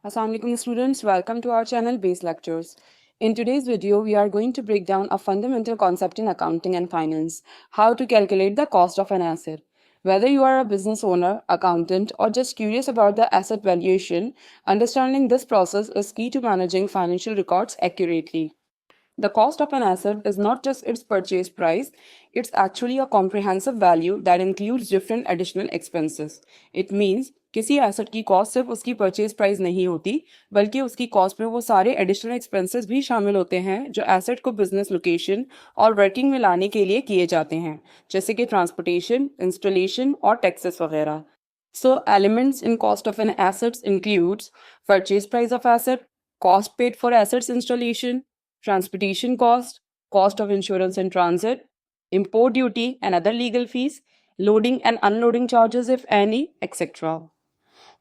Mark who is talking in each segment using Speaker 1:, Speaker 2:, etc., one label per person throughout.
Speaker 1: Assalamualaikum students, welcome to our channel Base Lectures. In today's video, we are going to break down a fundamental concept in accounting and finance, how to calculate the cost of an asset. Whether you are a business owner, accountant, or just curious about the asset valuation, understanding this process is key to managing financial records accurately. The cost of an asset is not just its purchase price, it's actually a comprehensive value that includes different additional expenses. It means किसी asset की cost सिर्फ उसकी purchase price नहीं होती बल्कि उसकी cost में वो सारे एडिशनल एक्सपेंसेस भी शामिल होते हैं जो एसेट को बिजनेस लोकेशन और वर्किंग में लाने के लिए किए जाते हैं जैसे कि ट्रांसपोर्टेशन इंस्टॉलेशन और टैक्सेस वगैरह. So elements in cost of an asset includes purchase price of asset, cost paid for assets installation, transportation cost, cost of insurance in transit, import duty and other legal fees, loading and unloading charges if any, etc.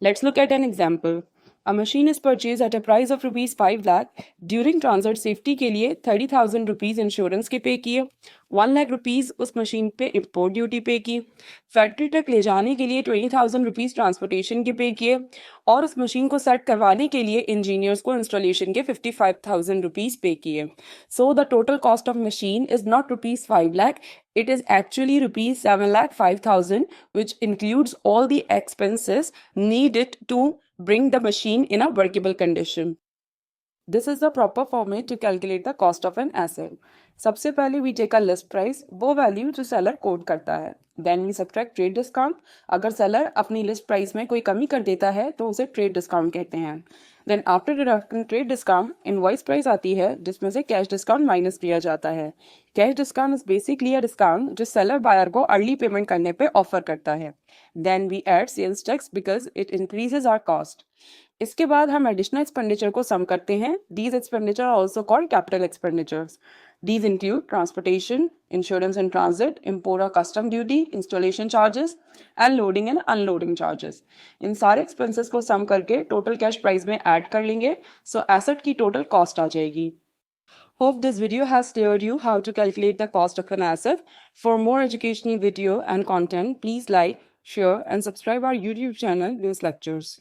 Speaker 1: Let's look at an example. A machine is purchased at a price of rupees 5 lakh. During transit safety के लिए 30,000 rupees insurance के पे किए, 1 lakh rupees उस machine पे import duty पे की, factory तक ले जाने के लिए 20,000 रुपीज़ ट्रांसपोर्टेशन के पे किए और उस मशीन को सेट करवाने के लिए इंजीनियर्स को इंस्टॉलेशन के 55,000 रुपीज़ पे किए. So the total cost of machine is not rupees 5 lakh, it is actually rupees 7,05,000, which includes all the expenses needed to bring the machine in a workable condition. This is the proper format to calculate the cost of an asset. सबसे पहले we take a list price, वो value जो seller coat करता है. Then we subtract trade discount. अगर seller अपनी list price में कोई कमी कर देता है तो उसे ट्रेड डिस्काउंट कहते हैं. Then after deducting trade discount, invoice price आती है जिसमें से कैश डिस्काउंट माइनस किया जाता है. Cash discount is basically a discount जो सेलर बायर को अर्ली पेमेंट करने पे ऑफर करता है. Then we add sales tax because it increases our cost. इसके बाद हम एडिशनल एक्सपेंडिचर को सम करते हैं. These expenditure are also called capital expenditures. These include transportation, insurance and transit, import or custom duty, installation charges, and loading and unloading charges. इन सारे expenses को सम करके total cash price में add कर लेंगे, so asset की total cost आ जाएगी. Hope this video has cleared you how to calculate the cost of an asset. For more educational video and content, please like, share, and subscribe our YouTube channel, News Lectures.